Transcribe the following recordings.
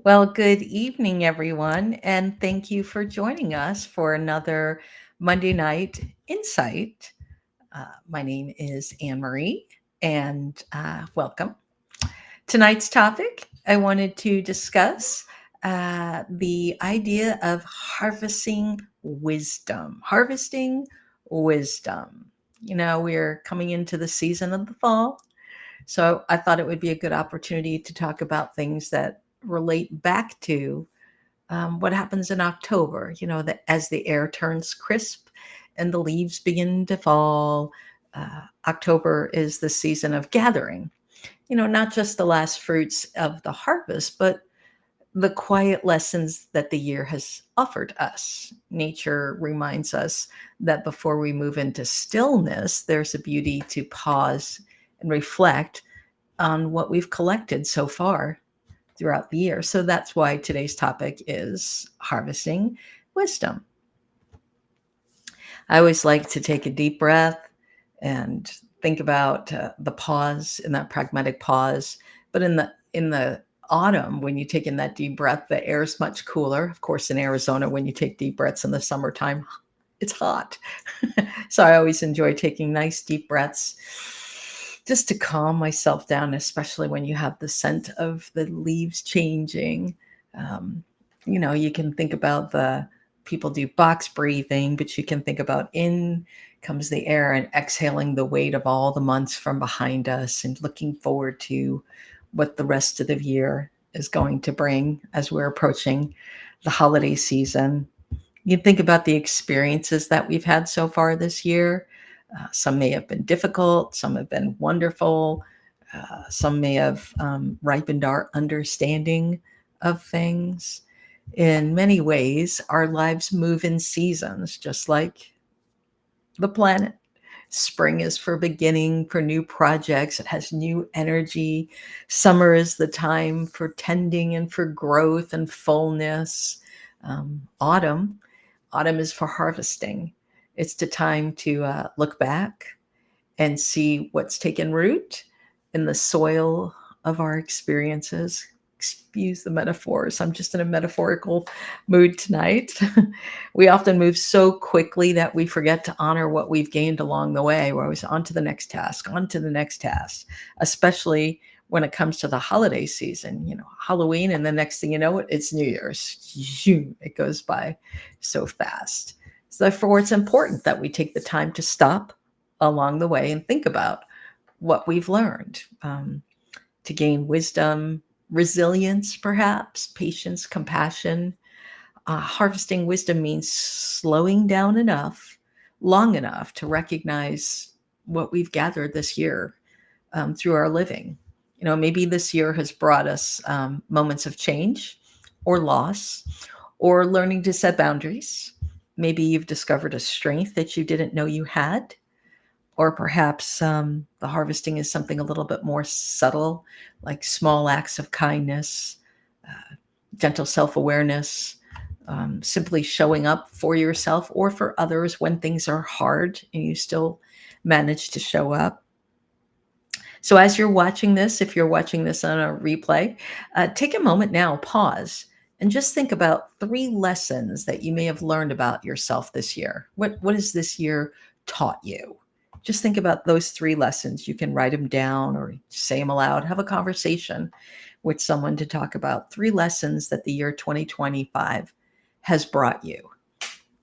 Well, good evening, everyone, and thank you for joining us for another Monday Night Insight. My name is Anne Marie, and welcome. Tonight's topic I wanted to discuss the idea of harvesting wisdom. Harvesting wisdom. We're coming into the season of the fall, so I thought it would be a good opportunity to talk about things that relate back to what happens in October, that as the air turns crisp and the leaves begin to fall. October is the season of gathering, not just the last fruits of the harvest, but the quiet lessons that the year has offered us. Nature reminds us that before we move into stillness, there's a beauty to pause and reflect on what we've collected so far throughout the year. So that's why today's topic is harvesting wisdom. I always like to take a deep breath and think about the pause and that pragmatic pause. But in the autumn, when you take in that deep breath, the air is much cooler. Of course, in Arizona, when you take deep breaths in the summertime, it's hot. So I always enjoy taking nice deep breaths just to calm myself down, especially when you have the scent of the leaves changing. Um, you can think about the people do box breathing, but you can think about in comes the air and exhaling the weight of all the months from behind us and looking forward to what the rest of the year is going to bring as we're approaching the holiday season. You think about the experiences that we've had so far this year. Some may have been difficult, some have been wonderful, some may have ripened our understanding of things. In many ways, our lives move in seasons, just like the planet. Spring is for beginning, for new projects. It has new energy. Summer is the time for tending and for growth and fullness. Autumn is for harvesting. It's the time to look back and see what's taken root in the soil of our experiences. Excuse the metaphors. I'm just in a metaphorical mood tonight. We often move so quickly that we forget to honor what we've gained along the way. We're always on to the next task, on to the next task, especially when it comes to the holiday season, Halloween, and the next thing you know, it's New Year's. It goes by so fast. So therefore, it's important that we take the time to stop along the way and think about what we've learned, to gain wisdom, resilience, perhaps, patience, compassion. Harvesting wisdom means slowing down long enough to recognize what we've gathered this year through our living. Maybe this year has brought us moments of change or loss or learning to set boundaries. Maybe you've discovered a strength that you didn't know you had, or perhaps the harvesting is something a little bit more subtle, like small acts of kindness, gentle self awareness, simply showing up for yourself or for others when things are hard and you still manage to show up. So, as you're watching this, if you're watching this on a replay, take a moment now, pause, and just think about three lessons that you may have learned about yourself this year. What has this year taught you? Just think about those three lessons. You can write them down or say them aloud, have a conversation with someone to talk about three lessons that the year 2025 has brought you.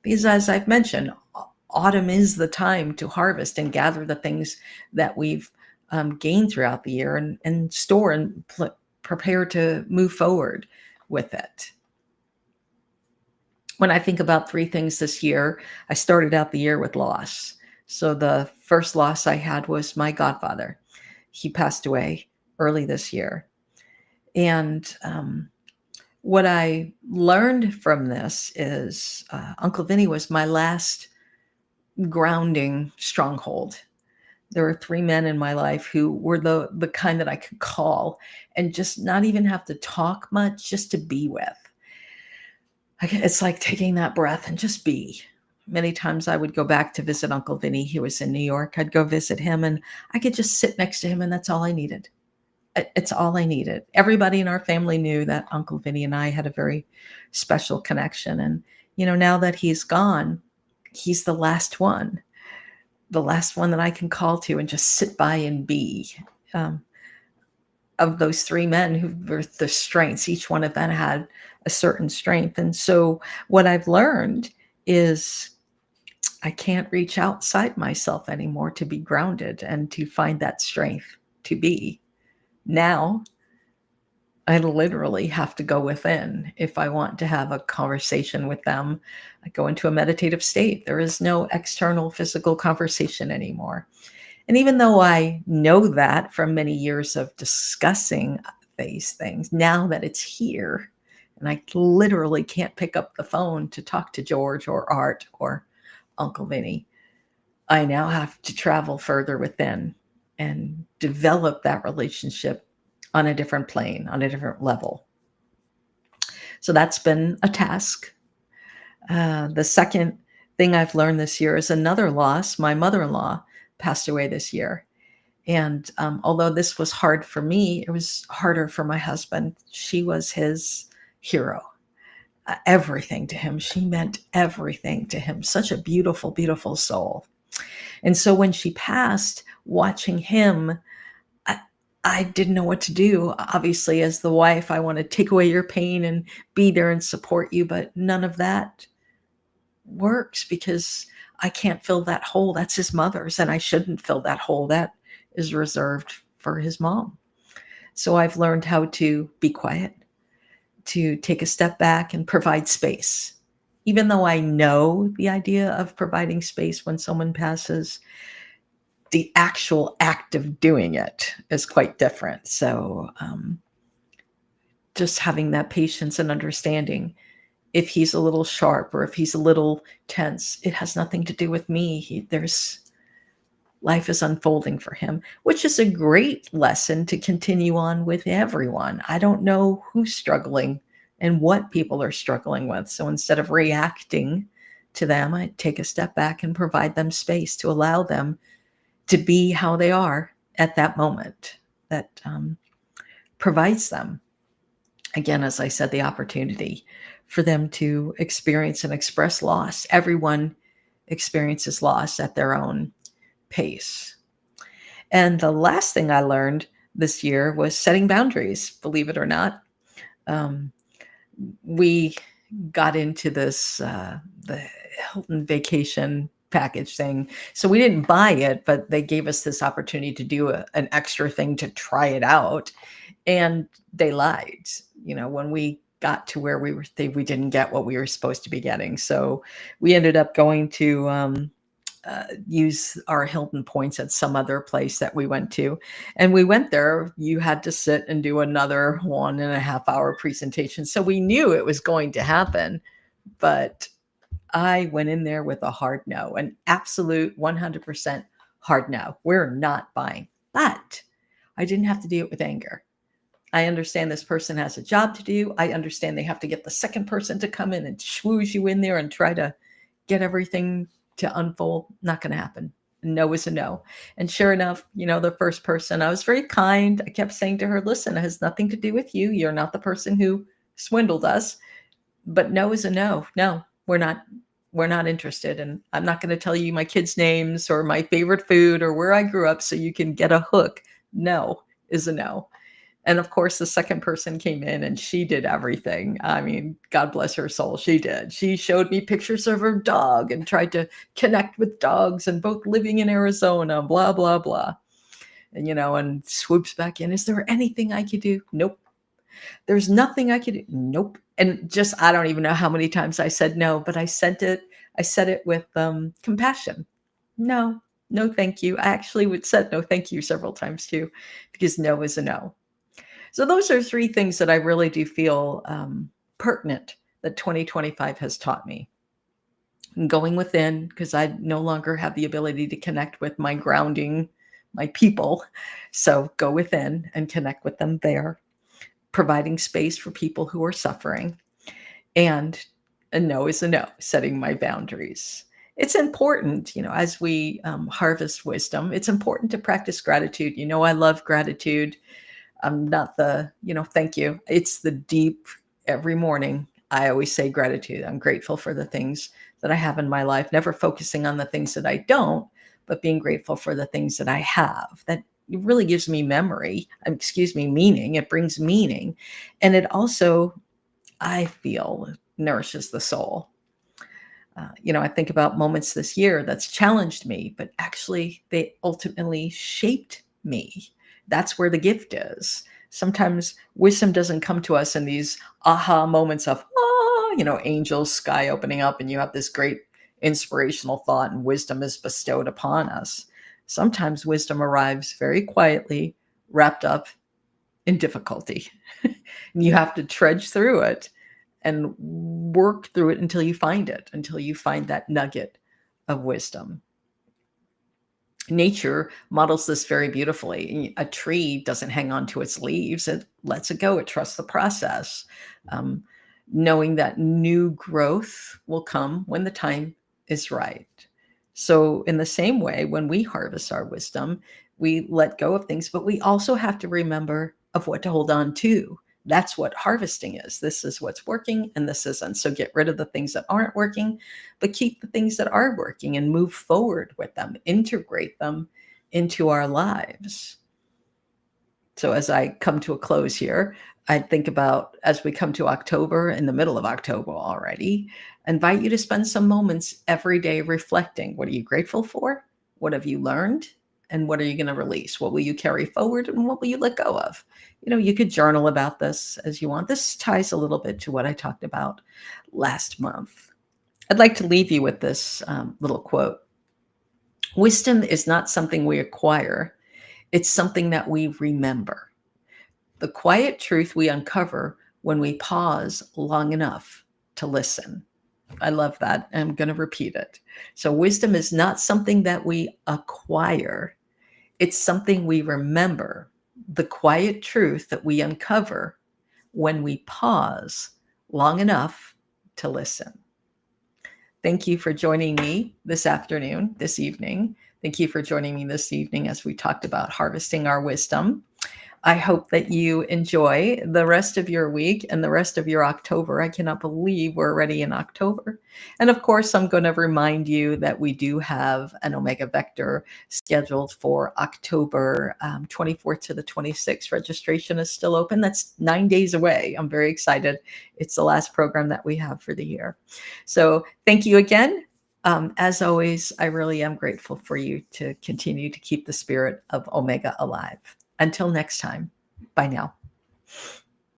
Because, as I've mentioned, autumn is the time to harvest and gather the things that we've gained throughout the year and store and prepare to move forward with it. When I think about three things this year, I started out the year with loss. So the first loss I had was my godfather. He passed away early this year. And what I learned from this is Uncle Vinny was my last grounding stronghold. There were three men in my life who were the kind that I could call and just not even have to talk much, just to be with. It's like taking that breath and just be. Many times I would go back to visit Uncle Vinny. He was in New York. I'd go visit him and I could just sit next to him, and that's all I needed. It's all I needed. Everybody in our family knew that Uncle Vinny and I had a very special connection. And, now that he's gone, he's the last one that I can call to and just sit by and be. Um, of those three men who were the strengths, each one of them had a certain strength. And so what I've learned is I can't reach outside myself anymore to be grounded and to find that strength to be. Now I literally have to go within if I want to have a conversation with them. I go into a meditative state. There is no external physical conversation anymore. And even though I know that from many years of discussing these things, now that it's here, and I literally can't pick up the phone to talk to George or Art or Uncle Vinny, I now have to travel further within and develop that relationship on a different plane, on a different level. So that's been a task. The second thing I've learned this year is another loss. My mother-in-law passed away this year. And although this was hard for me, it was harder for my husband. She was his hero, everything to him. She meant everything to him. Such a beautiful, beautiful soul. And so when she passed, watching him, I didn't know what to do. Obviously, as the wife, I want to take away your pain and be there and support you, but none of that works because I can't fill that hole. That's his mother's, and I shouldn't fill that hole. That is reserved for his mom. So I've learned how to be quiet, to take a step back and provide space. Even though I know the idea of providing space when someone passes, the actual act of doing it is quite different. So just having that patience and understanding, if he's a little sharp or if he's a little tense, it has nothing to do with me. Life is unfolding for him, which is a great lesson to continue on with everyone. I don't know who's struggling and what people are struggling with. So instead of reacting to them, I take a step back and provide them space to allow them to be how they are at that moment. That provides them, again, as I said, the opportunity for them to experience and express loss. Everyone experiences loss at their own pace. And the last thing I learned this year was setting boundaries, believe it or not. We got into this, the Hilton vacation package thing. So we didn't buy it, but they gave us this opportunity to do an extra thing to try it out. And they lied. When we got to where we didn't get what we were supposed to be getting. So we ended up going to use our Hilton points at some other place that we went to. And we went there, you had to sit and do another 1.5 hour presentation. So we knew it was going to happen, but I went in there with a hard no, an absolute 100% hard no. We're not buying. But I didn't have to do it with anger. I understand this person has a job to do. I understand they have to get the second person to come in and schwooze you in there and try to get everything to unfold. Not going to happen. No is a no. And sure enough, the first person, I was very kind. I kept saying to her, listen, it has nothing to do with you. You're not the person who swindled us. But no is a no. No, we're not interested. And I'm not going to tell you my kids' names or my favorite food or where I grew up so you can get a hook. No is a no. And of course, the second person came in and she did everything. I mean, God bless her soul. She did. She showed me pictures of her dog and tried to connect with dogs and both living in Arizona, blah, blah, blah. And, and swoops back in. Is there anything I could do? Nope. There's nothing I could do. Nope. And just, I don't even know how many times I said no, but I said it with compassion. No, thank you. I actually said no, thank you several times too, because no is a no. So those are three things that I really do feel pertinent that 2025 has taught me. Going within, because I no longer have the ability to connect with my grounding, my people. So go within and connect with them there, providing space for people who are suffering. And a no is a no, setting my boundaries. It's important, as we harvest wisdom, it's important to practice gratitude. I love gratitude. I'm not the, thank you. It's the deep every morning. I always say gratitude. I'm grateful for the things that I have in my life, never focusing on the things that I don't, but being grateful for the things that I have. That really gives me meaning. It brings meaning. And it also, I feel, nourishes the soul. I think about moments this year that's challenged me, but actually they ultimately shaped me. That's where the gift is. Sometimes wisdom doesn't come to us in these aha moments of, angels, sky opening up, and you have this great inspirational thought, and wisdom is bestowed upon us. Sometimes wisdom arrives very quietly, wrapped up in difficulty. And you have to trudge through it and work through it until you find it, until you find that nugget of wisdom. Nature models this very beautifully. A tree doesn't hang on to its leaves, it lets it go, it trusts the process, um, knowing that new growth will come when the time is right. So, in the same way, when we harvest our wisdom, we let go of things, but we also have to remember of what to hold on to. That's what harvesting is. This is what's working and this isn't. So get rid of the things that aren't working, but keep the things that are working and move forward with them, integrate them into our lives. So as I come to a close here, I think about, as we come to October, in the middle of October already, invite you to spend some moments every day reflecting. What are you grateful for? What have you learned? And what are you going to release? What will you carry forward and what will you let go of? You could journal about this as you want. This ties a little bit to what I talked about last month. I'd like to leave you with this little quote. Wisdom is not something we acquire, it's something that we remember. The quiet truth we uncover when we pause long enough to listen. I love that. I'm going to repeat it. So, wisdom is not something that we acquire, it's something we remember. The quiet truth that we uncover when we pause long enough to listen. Thank you for joining me this evening. Thank you for joining me this evening as we talked about harvesting our wisdom. I hope that you enjoy the rest of your week and the rest of your October. I cannot believe we're already in October. And of course, I'm going to remind you that we do have an Omega Vector scheduled for October 24th to the 26th. Registration is still open. That's 9 days away. I'm very excited. It's the last program that we have for the year. So thank you again. As always, I really am grateful for you to continue to keep the spirit of Omega alive. Until next time, bye now.